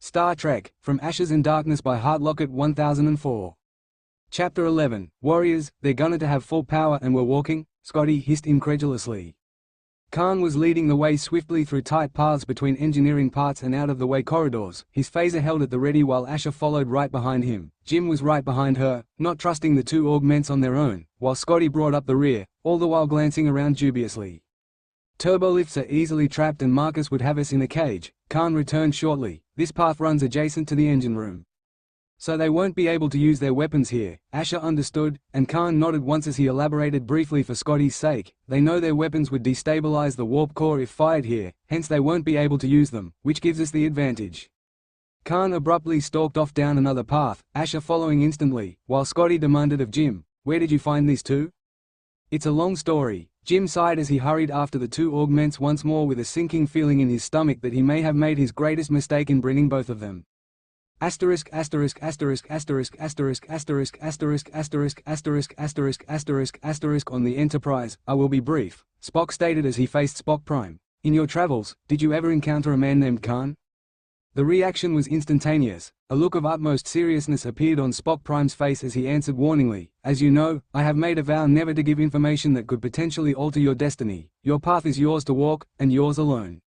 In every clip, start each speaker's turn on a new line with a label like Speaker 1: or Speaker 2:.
Speaker 1: Star Trek, From Ashes and Darkness by Heartlocket1004. Chapter 11, Warriors, they're gonna to have full power and we're walking, Scotty hissed incredulously. Khan was leading the way swiftly through tight paths between engineering parts and out-of-the-way corridors, his phaser held at the ready while Asha followed right behind him. Jim was right behind her, not trusting the two augments on their own, while Scotty brought up the rear, all the while glancing around dubiously. Turbolifts are easily trapped and Marcus would have us in a cage, Khan returned shortly. This path runs adjacent to the engine room. So they won't be able to use their weapons here, Asha understood, and Khan nodded once as he elaborated briefly for Scotty's sake. They know their weapons would destabilize the warp core if fired here, hence they won't be able to use them, which gives us the advantage. Khan abruptly stalked off down another path, Asha following instantly, while Scotty demanded of Jim, "Where did you find these two?" "It's a long story," Jim sighed as he hurried after the two augments once more with a sinking feeling in his stomach that he may have made his greatest mistake in bringing both of them. On the Enterprise, I will be brief, Spock stated as he faced Spock Prime. "In your travels, did you ever encounter a man named Khan?" The reaction was instantaneous. A look of utmost seriousness appeared on Spock Prime's face as he answered warningly, "As you know, I have made a vow never to give information that could potentially alter your destiny. Your path is yours to walk, and yours alone."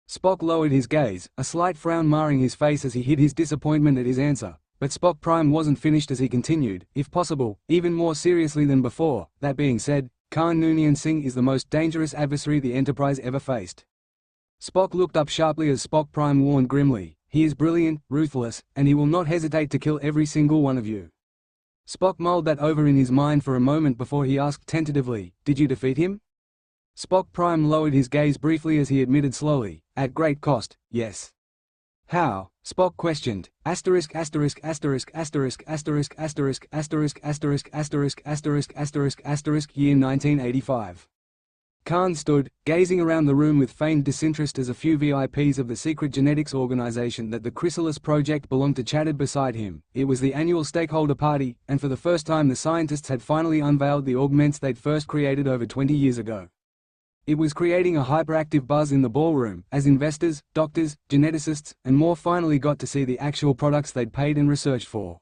Speaker 1: Spock lowered his gaze, a slight frown marring his face as he hid his disappointment at his answer. But Spock Prime wasn't finished as he continued, if possible, even more seriously than before. "That being said, Khan Noonien Singh is the most dangerous adversary the Enterprise ever faced." Spock looked up sharply as Spock Prime warned grimly, "He is brilliant, ruthless, and he will not hesitate to kill every single one of you." Spock mulled that over in his mind for a moment before he asked tentatively, "Did you defeat him?" Spock Prime lowered his gaze briefly as he admitted slowly, "At great cost, yes." "How?" Spock questioned. Year 1985. Khan stood, gazing around the room with feigned disinterest as a few VIPs of the secret genetics organization that the Chrysalis project belonged to chatted beside him. It was the annual stakeholder party, and for the first time the scientists had finally unveiled the augments they'd first created over 20 years ago. It was creating a hyperactive buzz in the ballroom, as investors, doctors, geneticists, and more finally got to see the actual products they'd paid and researched for.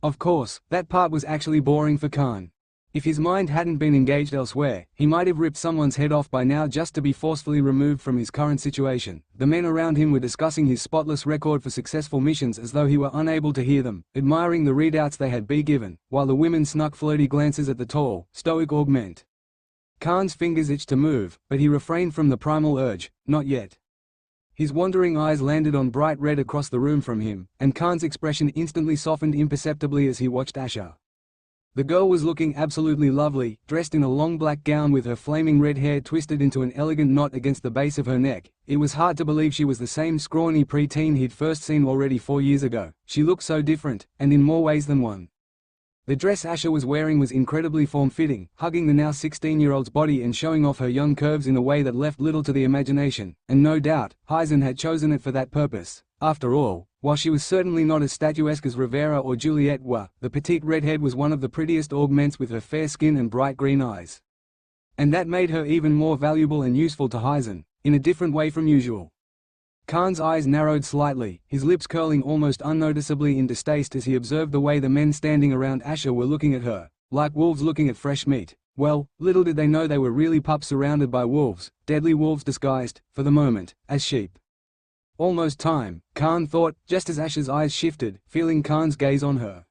Speaker 1: Of course, that part was actually boring for Khan. If his mind hadn't been engaged elsewhere, he might have ripped someone's head off by now just to be forcefully removed from his current situation. The men around him were discussing his spotless record for successful missions as though he were unable to hear them, admiring the readouts they had been given, while the women snuck flirty glances at the tall, stoic augment. Khan's fingers itched to move, but he refrained from the primal urge, not yet. His wandering eyes landed on bright red across the room from him, and Khan's expression instantly softened imperceptibly as he watched Asha. The girl was looking absolutely lovely, dressed in a long black gown with her flaming red hair twisted into an elegant knot against the base of her neck. It was hard to believe she was the same scrawny preteen he'd first seen already 4 years ago. She looked so different, and in more ways than one. The dress Asha was wearing was incredibly form-fitting, hugging the now 16-year-old's body and showing off her young curves in a way that left little to the imagination, and no doubt, Heisen had chosen it for that purpose. After all, while she was certainly not as statuesque as Rivera or Juliet were, the petite redhead was one of the prettiest augments with her fair skin and bright green eyes. And that made her even more valuable and useful to Heisen, in a different way from usual. Khan's eyes narrowed slightly, his lips curling almost unnoticeably in distaste as he observed the way the men standing around Asha were looking at her, like wolves looking at fresh meat. Well, little did they know they were really pups surrounded by wolves, deadly wolves disguised, for the moment, as sheep. Almost time, Khan thought, just as Asha's eyes shifted, feeling Khan's gaze on her.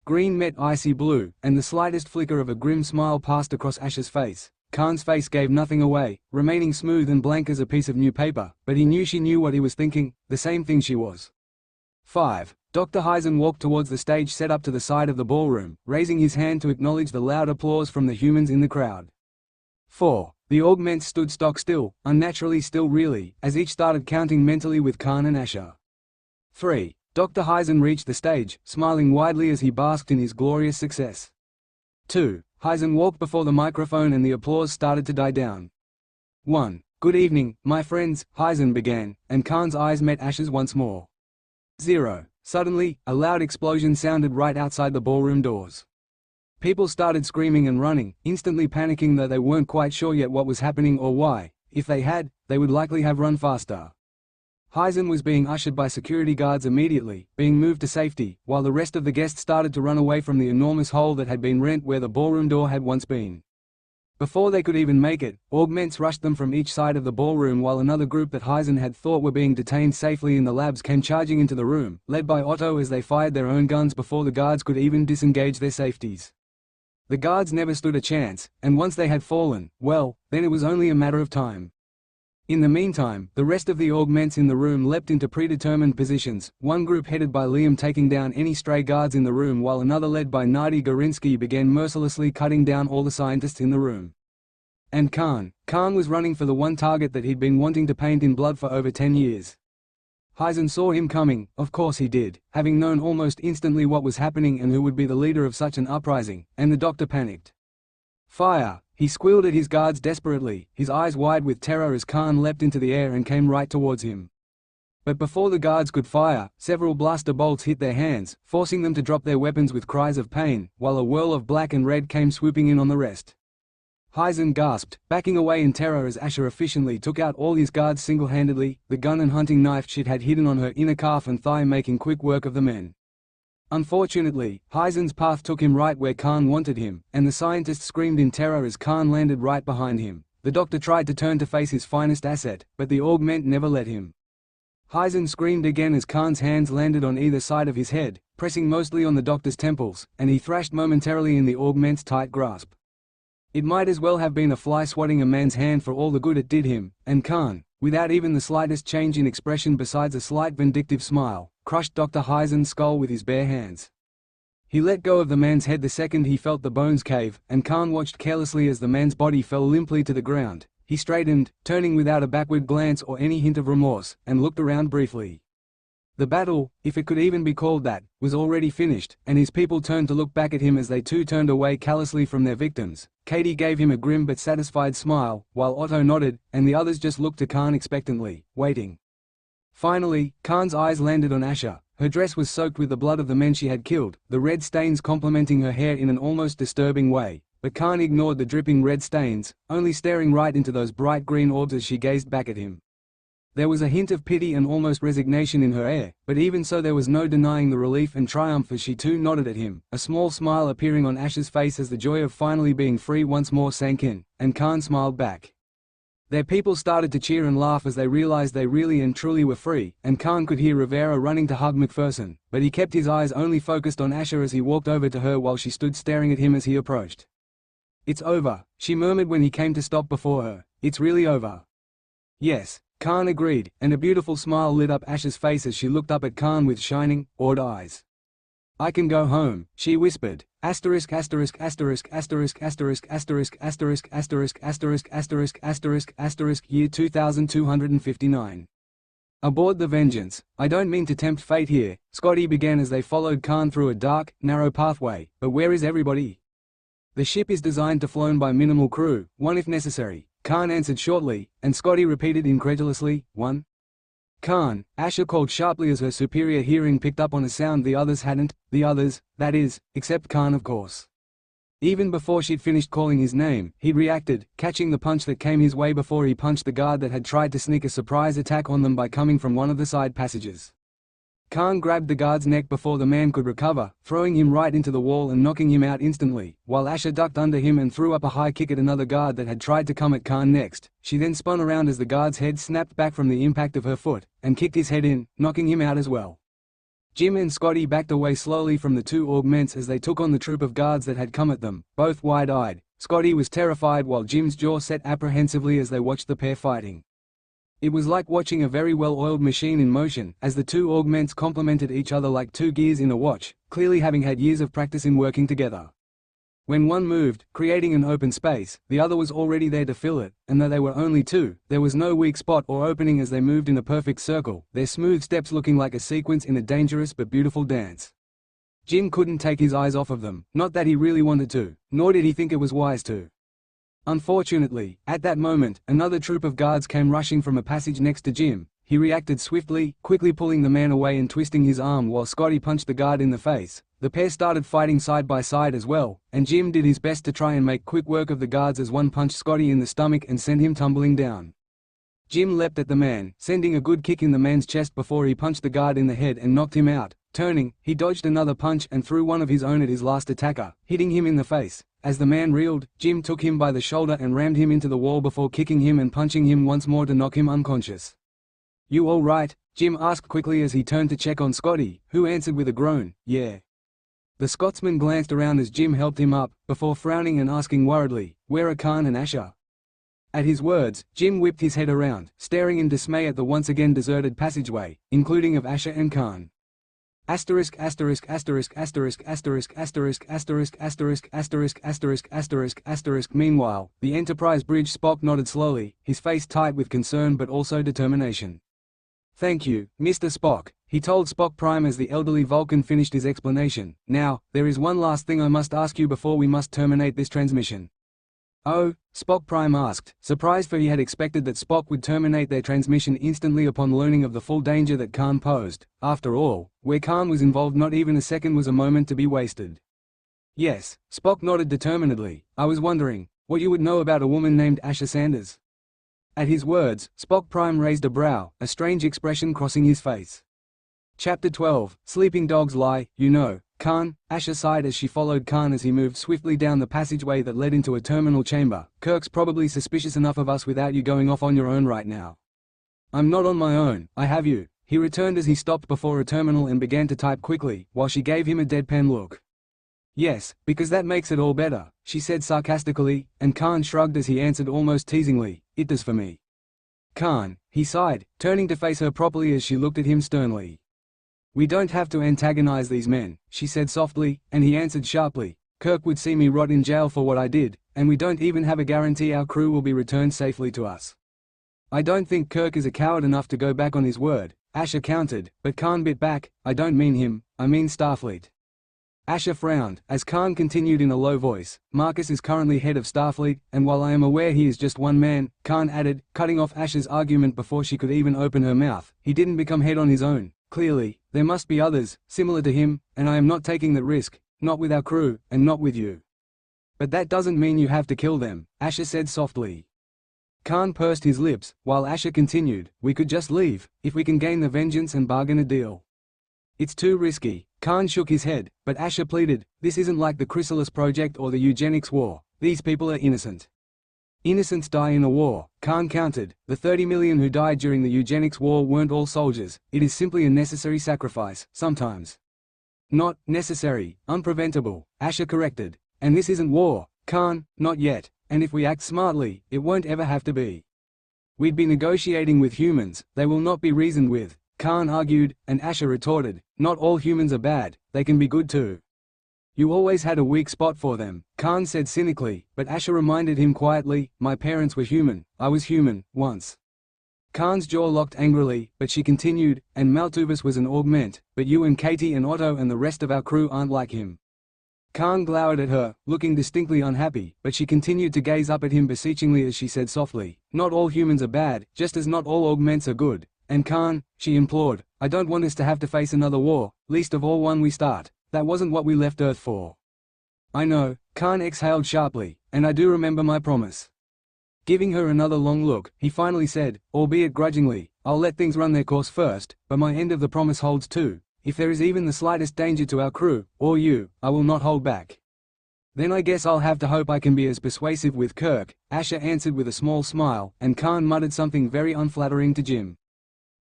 Speaker 1: Green met icy blue, and the slightest flicker of a grim smile passed across Asha's face. Khan's face gave nothing away, remaining smooth and blank as a piece of new paper, but he knew she knew what he was thinking, the same thing she was. 5. Dr. Heisen walked towards the stage set up to the side of the ballroom, raising his hand to acknowledge the loud applause from the humans in the crowd. 4. The augments stood stock still, unnaturally still really, as each started counting mentally with Khan and Asha. 3. Dr. Heisen reached the stage, smiling widely as he basked in his glorious success. 2. Heisen walked before the microphone and the applause started to die down. 1. Good evening, my friends, Heisen began, and Khan's eyes met Asha's once more. 0. Suddenly, a loud explosion sounded right outside the ballroom doors. People started screaming and running, instantly panicking though they weren't quite sure yet what was happening or why. If they had, they would likely have run faster. Heisen was being ushered by security guards immediately, being moved to safety, while the rest of the guests started to run away from the enormous hole that had been rent where the ballroom door had once been. Before they could even make it, augments rushed them from each side of the ballroom, while another group that Heisen had thought were being detained safely in the labs came charging into the room, led by Otto, as they fired their own guns before the guards could even disengage their safeties. The guards never stood a chance, and once they had fallen, well, then it was only a matter of time. In the meantime, the rest of the augments in the room leapt into predetermined positions, one group headed by Liam taking down any stray guards in the room, while another led by Nadi Gorinsky began mercilessly cutting down all the scientists in the room. And Khan was running for the one target that he'd been wanting to paint in blood for over 10 years. Heisen saw him coming, of course he did, having known almost instantly what was happening and who would be the leader of such an uprising, and the doctor panicked. Fire! He squealed at his guards desperately, his eyes wide with terror as Khan leapt into the air and came right towards him. But before the guards could fire, several blaster bolts hit their hands, forcing them to drop their weapons with cries of pain, while a whirl of black and red came swooping in on the rest. Heisen gasped, backing away in terror as Asher efficiently took out all his guards single-handedly, the gun and hunting knife she had hidden on her inner calf and thigh making quick work of the men. Unfortunately, Heisen's path took him right where Khan wanted him, and the scientists screamed in terror as Khan landed right behind him. The doctor tried to turn to face his finest asset, but the augment never let him. Heisen screamed again as Khan's hands landed on either side of his head, pressing mostly on the doctor's temples, and he thrashed momentarily in the augment's tight grasp. It might as well have been a fly swatting a man's hand for all the good it did him, and Khan, without even the slightest change in expression besides a slight vindictive smile, crushed Dr. Heisen's skull with his bare hands. He let go of the man's head the second he felt the bones cave, and Khan watched carelessly as the man's body fell limply to the ground. He straightened, turning without a backward glance or any hint of remorse, and looked around briefly. The battle, if it could even be called that, was already finished, and his people turned to look back at him as they too turned away callously from their victims. Katie gave him a grim but satisfied smile, while Otto nodded, and the others just looked to Khan expectantly, waiting. Finally, Khan's eyes landed on Asher. Her dress was soaked with the blood of the men she had killed, the red stains complementing her hair in an almost disturbing way, but Khan ignored the dripping red stains, only staring right into those bright green orbs as she gazed back at him. There was a hint of pity and almost resignation in her air, but even so there was no denying the relief and triumph as she too nodded at him, a small smile appearing on Asher's face as the joy of finally being free once more sank in, and Khan smiled back. Their people started to cheer and laugh as they realized they really and truly were free, and Khan could hear Rivera running to hug McPherson, but he kept his eyes only focused on Asher as he walked over to her while she stood staring at him as he approached. "It's over," she murmured when he came to stop before her. "It's really over." "Yes," Khan agreed, and a beautiful smile lit up Asher's face as she looked up at Khan with shining, awed eyes. "I can go home," she whispered. Asterisk asterisk asterisk asterisk asterisk asterisk asterisk asterisk asterisk asterisk asterisk asterisk year 2259. Aboard the Vengeance. "I don't mean to tempt fate here," Scotty began as they followed Khan through a dark, narrow pathway, "but where is everybody?" "The ship is designed to flown by minimal crew, one if necessary," Khan answered shortly, and Scotty repeated incredulously, "One?" "Khan," Asher called sharply as her superior hearing picked up on a sound the others hadn't, the others, that is, except Khan of course. Even before she'd finished calling his name, he'd reacted, catching the punch that came his way before he punched the guard that had tried to sneak a surprise attack on them by coming from one of the side passages. Khan grabbed the guard's neck before the man could recover, throwing him right into the wall and knocking him out instantly, while Asher ducked under him and threw up a high kick at another guard that had tried to come at Khan next. She then spun around as the guard's head snapped back from the impact of her foot, and kicked his head in, knocking him out as well. Jim and Scotty backed away slowly from the two augments as they took on the troop of guards that had come at them, both wide-eyed. Scotty was terrified while Jim's jaw set apprehensively as they watched the pair fighting. It was like watching a very well-oiled machine in motion, as the two augments complemented each other like two gears in a watch, clearly having had years of practice in working together. When one moved, creating an open space, the other was already there to fill it, and though they were only two, there was no weak spot or opening as they moved in a perfect circle, their smooth steps looking like a sequence in a dangerous but beautiful dance. Jim couldn't take his eyes off of them, not that he really wanted to, nor did he think it was wise to. Unfortunately, at that moment, another troop of guards came rushing from a passage next to Jim. He reacted swiftly, quickly pulling the man away and twisting his arm while Scotty punched the guard in the face. The pair started fighting side by side as well, and Jim did his best to try and make quick work of the guards as one punched Scotty in the stomach and sent him tumbling down. Jim leapt at the man, sending a good kick in the man's chest before he punched the guard in the head and knocked him out. Turning, he dodged another punch and threw one of his own at his last attacker, hitting him in the face. As the man reeled, Jim took him by the shoulder and rammed him into the wall before kicking him and punching him once more to knock him unconscious. "You all right?" Jim asked quickly as he turned to check on Scotty, who answered with a groan, "Yeah." The Scotsman glanced around as Jim helped him up, before frowning and asking worriedly, "Where are Khan and Asher?" At his words, Jim whipped his head around, staring in dismay at the once again deserted passageway, including of Asher and Khan. Asterisk asterisk asterisk asterisk asterisk asterisk asterisk asterisk asterisk asterisk asterisk asterisk. Meanwhile, the Enterprise bridge. Spock nodded slowly, his face tight with concern but also determination. "Thank you, Mr. Spock," he told Spock Prime as the elderly Vulcan finished his explanation. "Now, there is one last thing I must ask you before we must terminate this transmission." "Oh?" Spock Prime asked, surprised, for he had expected that Spock would terminate their transmission instantly upon learning of the full danger that Khan posed. After all, where Khan was involved, not even a second was a moment to be wasted. "Yes," Spock nodded determinedly. "I was wondering what you would know about a woman named Asher Sanders." At his words, Spock Prime raised a brow, a strange expression crossing his face. Chapter 12, Sleeping Dogs Lie, You Know, Khan. Asher sighed as she followed Khan as he moved swiftly down the passageway that led into a terminal chamber. "Kirk's probably suspicious enough of us without you going off on your own right now." "I'm not on my own, I have you," he returned as he stopped before a terminal and began to type quickly, while she gave him a deadpan look. "Yes, because that makes it all better," she said sarcastically, and Khan shrugged as he answered almost teasingly, "It does for me." "Khan," he sighed, turning to face her properly as she looked at him sternly. "We don't have to antagonize these men," she said softly, and he answered sharply, "Kirk would see me rot in jail for what I did, and we don't even have a guarantee our crew will be returned safely to us." "I don't think Kirk is a coward enough to go back on his word," Asher countered, but Khan bit back, "I don't mean him, I mean Starfleet." Asher frowned, as Khan continued in a low voice, "Marcus is currently head of Starfleet, and while I am aware he is just one man," Khan added, cutting off Asher's argument before she could even open her mouth, "he didn't become head on his own. Clearly, there must be others, similar to him, and I am not taking that risk, not with our crew, and not with you." "But that doesn't mean you have to kill them," Asher said softly. Khan pursed his lips, while Asher continued, "We could just leave, if we can gain the vengeance and bargain a deal." "It's too risky." Khan shook his head, but Asher pleaded, "This isn't like the Chrysalis Project or the eugenics war. These people are innocent." "Innocents die in a war," Khan countered. "The 30 million who died during the eugenics war weren't all soldiers. It is simply a necessary sacrifice, sometimes." "Not necessary, unpreventable," Asher corrected. "And this isn't war, Khan, not yet, and if we act smartly, it won't ever have to be. We'd be negotiating with humans, they will not be reasoned with," Khan argued, and Asher retorted, "Not all humans are bad, they can be good too." "You always had a weak spot for them," Khan said cynically, but Asher reminded him quietly, "My parents were human, I was human, once." Khan's jaw locked angrily, but she continued, "And Maltuvus was an augment, but you and Katie and Otto and the rest of our crew aren't like him." Khan glowered at her, looking distinctly unhappy, but she continued to gaze up at him beseechingly as she said softly, "Not all humans are bad, just as not all augments are good. And Khan," she implored, "I don't want us to have to face another war, least of all one we start. That wasn't what we left Earth for." "I know," Khan exhaled sharply, "and I do remember my promise." Giving her another long look, he finally said, albeit grudgingly, "I'll let things run their course first, but my end of the promise holds too. If there is even the slightest danger to our crew, or you, I will not hold back." "Then I guess I'll have to hope I can be as persuasive with Kirk," Asher answered with a small smile, and Khan muttered something very unflattering to Jim.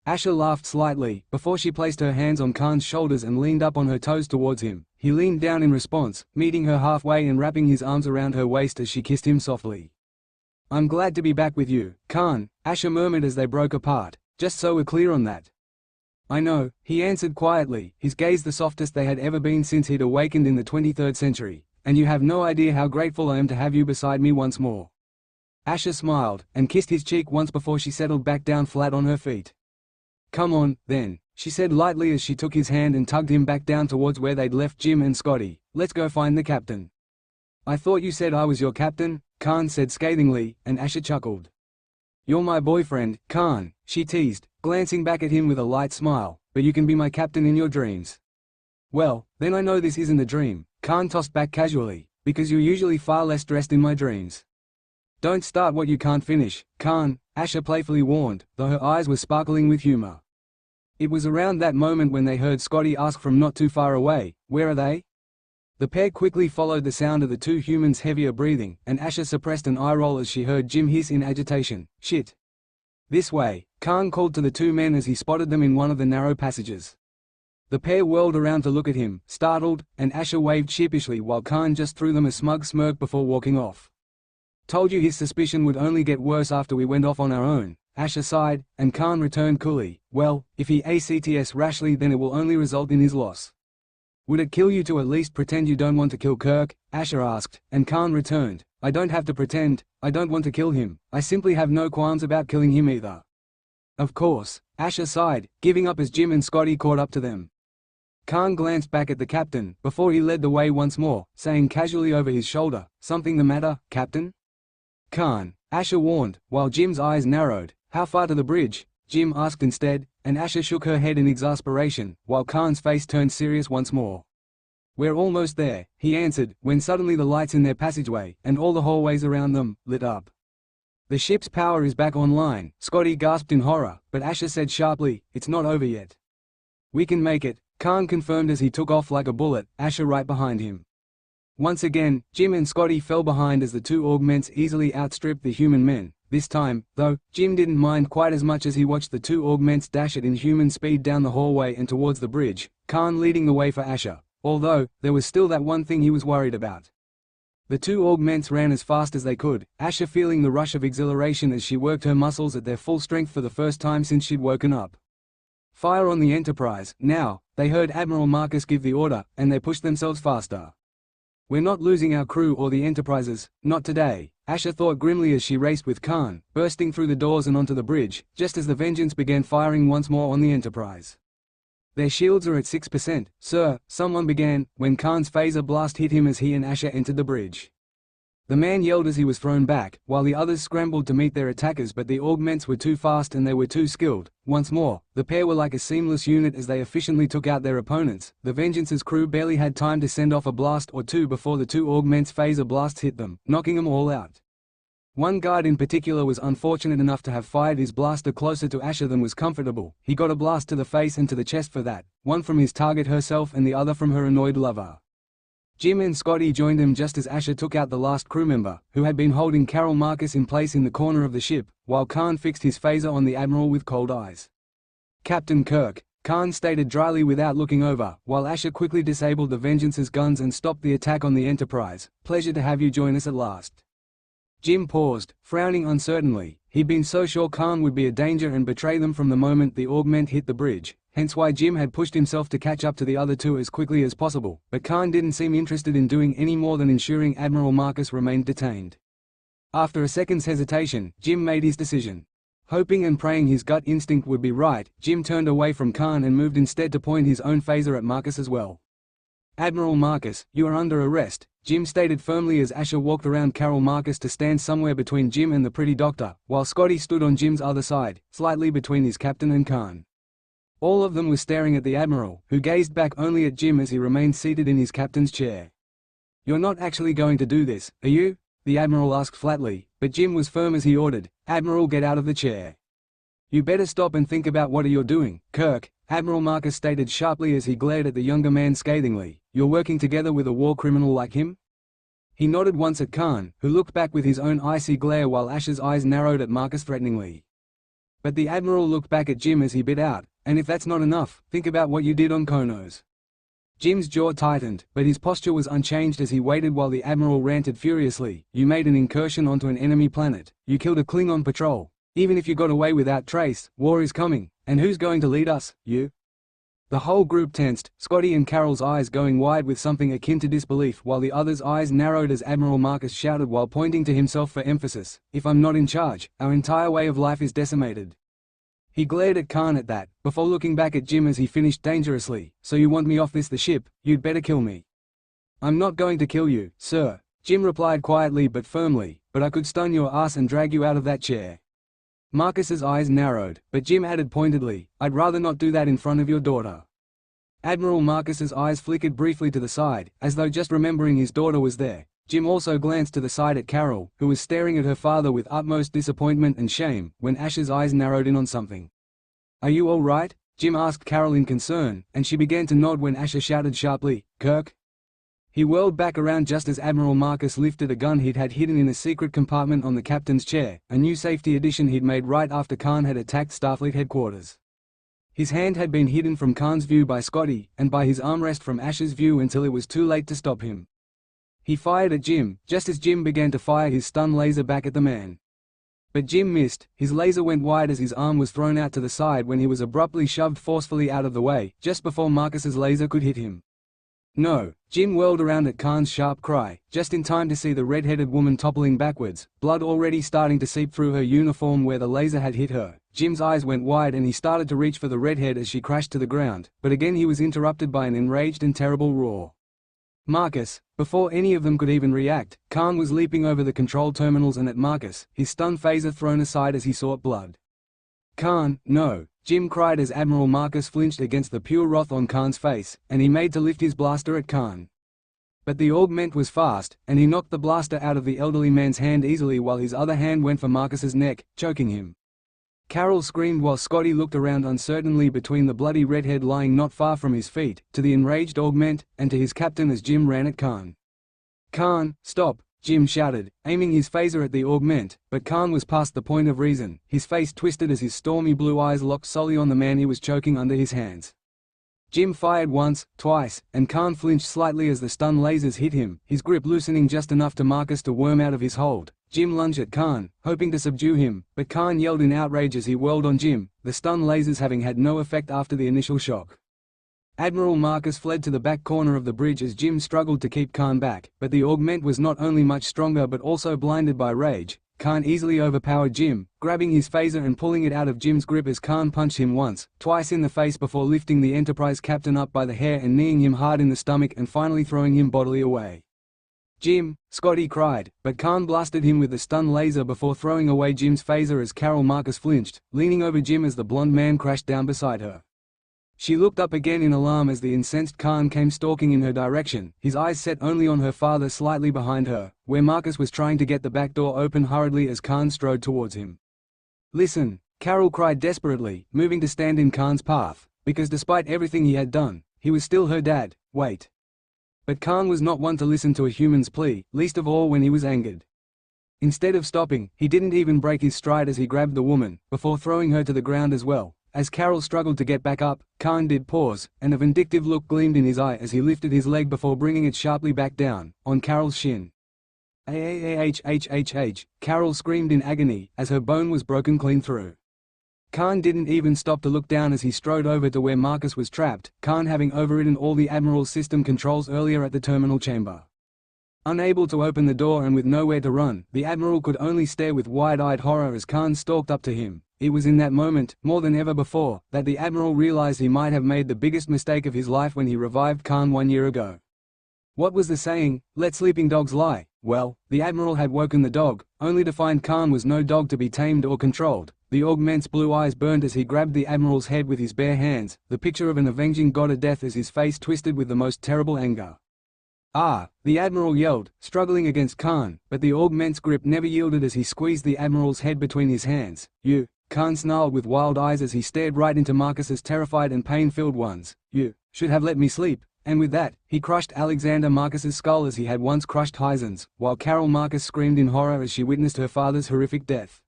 Speaker 1: Asher laughed slightly, before she placed her hands on Khan's shoulders and leaned up on her toes towards him. He leaned down in response, meeting her halfway and wrapping his arms around her waist as she kissed him softly. "I'm glad to be back with you, Khan," Asher murmured as they broke apart, "just so we're clear on that." "I know," he answered quietly, his gaze the softest they had ever been since he'd awakened in the 23rd century, "and you have no idea how grateful I am to have you beside me once more." Asher smiled, and kissed his cheek once before she settled back down flat on her feet. "Come on, then," she said lightly as she took his hand and tugged him back down towards where they'd left Jim and Scotty. "Let's go find the captain." "I thought you said I was your captain," Khan said scathingly, and Asher chuckled. "You're my boyfriend, Khan," she teased, glancing back at him with a light smile, "but you can be my captain in your dreams." "Well, then I know this isn't a dream," Khan tossed back casually, "because you're usually far less dressed in my dreams." "Don't start what you can't finish, Khan," Asher playfully warned, though her eyes were sparkling with humor. It was around that moment when they heard Scotty ask from not too far away, "Where are they?" The pair quickly followed the sound of the two humans' heavier breathing, and Asher suppressed an eye roll as she heard Jim hiss in agitation, "Shit! This way," Khan called to the two men as he spotted them in one of the narrow passages. The pair whirled around to look at him, startled, and Asher waved sheepishly while Khan just threw them a smug smirk before walking off. "Told you his suspicion would only get worse after we went off on our own," Asher sighed, and Khan returned coolly, "Well, if he acts rashly then it will only result in his loss." "Would it kill you to at least pretend you don't want to kill Kirk?" Asher asked, and Khan returned, "I don't have to pretend, I don't want to kill him, I simply have no qualms about killing him either." "Of course," Asher sighed, giving up as Jim and Scotty caught up to them. Khan glanced back at the captain, before he led the way once more, saying casually over his shoulder, "Something the matter, Captain?" "Khan," Asher warned, while Jim's eyes narrowed. "How far to the bridge?" Jim asked instead, and Asher shook her head in exasperation, while Khan's face turned serious once more. "We're almost there," he answered, when suddenly the lights in their passageway, and all the hallways around them, lit up. "The ship's power is back online," Scotty gasped in horror, but Asher said sharply, "It's not over yet." "We can make it," Khan confirmed as he took off like a bullet, Asher right behind him. Once again, Jim and Scotty fell behind as the two augments easily outstripped the human men. This time, though, Jim didn't mind quite as much as he watched the two augments dash at inhuman speed down the hallway and towards the bridge, Khan leading the way for Asher, although, there was still that one thing he was worried about. The two augments ran as fast as they could, Asher feeling the rush of exhilaration as she worked her muscles at their full strength for the first time since she'd woken up. "Fire on the Enterprise, now," they heard Admiral Marcus give the order, and they pushed themselves faster. "We're not losing our crew or the Enterprises, not today," Asher thought grimly as she raced with Khan, bursting through the doors and onto the bridge, just as the Vengeance began firing once more on the Enterprise. "Their shields are at 6%, sir," someone began, when Khan's phaser blast hit him as he and Asher entered the bridge. The man yelled as he was thrown back, while the others scrambled to meet their attackers, but the augments were too fast and they were too skilled. Once more, the pair were like a seamless unit as they efficiently took out their opponents. The Vengeance's crew barely had time to send off a blast or two before the two augments' phaser blasts hit them, knocking them all out. One guard in particular was unfortunate enough to have fired his blaster closer to Asher than was comfortable. He got a blast to the face and to the chest for that, one from his target herself and the other from her annoyed lover. Jim and Scotty joined him just as Asher took out the last crew member, who had been holding Carol Marcus in place in the corner of the ship, while Khan fixed his phaser on the Admiral with cold eyes. "Captain Kirk," Khan stated dryly without looking over, while Asher quickly disabled the Vengeance's guns and stopped the attack on the Enterprise. "Pleasure to have you join us at last." Jim paused, frowning uncertainly. He'd been so sure Khan would be a danger and betray them from the moment the augment hit the bridge, hence why Jim had pushed himself to catch up to the other two as quickly as possible, but Khan didn't seem interested in doing any more than ensuring Admiral Marcus remained detained. After a second's hesitation, Jim made his decision. Hoping and praying his gut instinct would be right, Jim turned away from Khan and moved instead to point his own phaser at Marcus as well. "Admiral Marcus, you are under arrest," Jim stated firmly as Asher walked around Carol Marcus to stand somewhere between Jim and the pretty doctor, while Scotty stood on Jim's other side, slightly between his captain and Khan. All of them were staring at the Admiral, who gazed back only at Jim as he remained seated in his captain's chair. "You're not actually going to do this, are you?" the Admiral asked flatly, but Jim was firm as he ordered, "Admiral, get out of the chair." "You better stop and think about what you're doing, Kirk," Admiral Marcus stated sharply as he glared at the younger man scathingly. "You're working together with a war criminal like him?" He nodded once at Khan, who looked back with his own icy glare while Asher's eyes narrowed at Marcus threateningly. But the Admiral looked back at Jim as he bit out, "And if that's not enough, think about what you did on Konos." Jim's jaw tightened, but his posture was unchanged as he waited while the Admiral ranted furiously. "You made an incursion onto an enemy planet. You killed a Klingon patrol. Even if you got away without trace, war is coming. And who's going to lead us, you?" The whole group tensed, Scotty and Carol's eyes going wide with something akin to disbelief while the others' eyes narrowed as Admiral Marcus shouted while pointing to himself for emphasis, "If I'm not in charge, our entire way of life is decimated." He glared at Khan at that, before looking back at Jim as he finished dangerously, "So you want me off the ship? You'd better kill me." "I'm not going to kill you, sir," Jim replied quietly but firmly, "but I could stun your ass and drag you out of that chair." Marcus's eyes narrowed, but Jim added pointedly, "I'd rather not do that in front of your daughter." Admiral Marcus's eyes flickered briefly to the side, as though just remembering his daughter was there. Jim also glanced to the side at Carol, who was staring at her father with utmost disappointment and shame, when Ash's eyes narrowed in on something. "Are you all right?" Jim asked Carol in concern, and she began to nod when Asher shouted sharply, "Kirk?" He whirled back around just as Admiral Marcus lifted a gun he'd had hidden in a secret compartment on the captain's chair, a new safety addition he'd made right after Khan had attacked Starfleet headquarters. His hand had been hidden from Khan's view by Scotty, and by his armrest from Ash's view until it was too late to stop him. He fired at Jim, just as Jim began to fire his stun laser back at the man. But Jim missed. His laser went wide as his arm was thrown out to the side when he was abruptly shoved forcefully out of the way, just before Marcus's laser could hit him. "No!" Jim whirled around at Khan's sharp cry, just in time to see the red-headed woman toppling backwards, blood already starting to seep through her uniform where the laser had hit her. Jim's eyes went wide and he started to reach for the redhead as she crashed to the ground, but again he was interrupted by an enraged and terrible roar. Marcus! Before any of them could even react, Khan was leaping over the control terminals and at Marcus, his stun phaser thrown aside as he sought blood. "Khan, no!" Jim cried as Admiral Marcus flinched against the pure wrath on Khan's face, and he made to lift his blaster at Khan. But the augment was fast, and he knocked the blaster out of the elderly man's hand easily while his other hand went for Marcus's neck, choking him. Carol screamed while Scotty looked around uncertainly between the bloody redhead lying not far from his feet, to the enraged augment, and to his captain as Jim ran at Khan. "Khan, stop!" Jim shouted, aiming his phaser at the augment, but Khan was past the point of reason, his face twisted as his stormy blue eyes locked solely on the man he was choking under his hands. Jim fired once, twice, and Khan flinched slightly as the stun lasers hit him, his grip loosening just enough to Marcus to worm out of his hold. Jim lunged at Khan, hoping to subdue him, but Khan yelled in outrage as he whirled on Jim, the stun lasers having had no effect after the initial shock. Admiral Marcus fled to the back corner of the bridge as Jim struggled to keep Khan back, but the augment was not only much stronger but also blinded by rage. Khan easily overpowered Jim, grabbing his phaser and pulling it out of Jim's grip as Khan punched him once, twice in the face before lifting the Enterprise captain up by the hair and kneeing him hard in the stomach and finally throwing him bodily away. "Jim!" Scotty cried, but Khan blasted him with the stun laser before throwing away Jim's phaser as Carol Marcus flinched, leaning over Jim as the blonde man crashed down beside her. She looked up again in alarm as the incensed Khan came stalking in her direction, his eyes set only on her father slightly behind her, where Marcus was trying to get the back door open hurriedly as Khan strode towards him. "Listen!" Carol cried desperately, moving to stand in Khan's path, because despite everything he had done, he was still her dad. "Wait!" But Khan was not one to listen to a human's plea, least of all when he was angered. Instead of stopping, he didn't even break his stride as he grabbed the woman, before throwing her to the ground as well. As Carol struggled to get back up, Khan did pause, and a vindictive look gleamed in his eye as he lifted his leg before bringing it sharply back down, on Carol's shin. "Ah!" Carol screamed in agony, as her bone was broken clean through. Khan didn't even stop to look down as he strode over to where Marcus was trapped, Khan having overridden all the Admiral's system controls earlier at the terminal chamber. Unable to open the door and with nowhere to run, the Admiral could only stare with wide-eyed horror as Khan stalked up to him. It was in that moment, more than ever before, that the Admiral realized he might have made the biggest mistake of his life when he revived Khan 1 year ago. What was the saying, "Let sleeping dogs lie"? Well, the Admiral had woken the dog, only to find Khan was no dog to be tamed or controlled. The augment's blue eyes burned as he grabbed the Admiral's head with his bare hands, the picture of an avenging god of death as his face twisted with the most terrible anger. "Ah!" the Admiral yelled, struggling against Khan, but the augment's grip never yielded as he squeezed the Admiral's head between his hands. "You!" Khan snarled with wild eyes as he stared right into Marcus's terrified and pain-filled ones. "You should have let me sleep." And with that, he crushed Alexander Marcus's skull as he had once crushed Heisen's, while Carol Marcus screamed in horror as she witnessed her father's horrific death.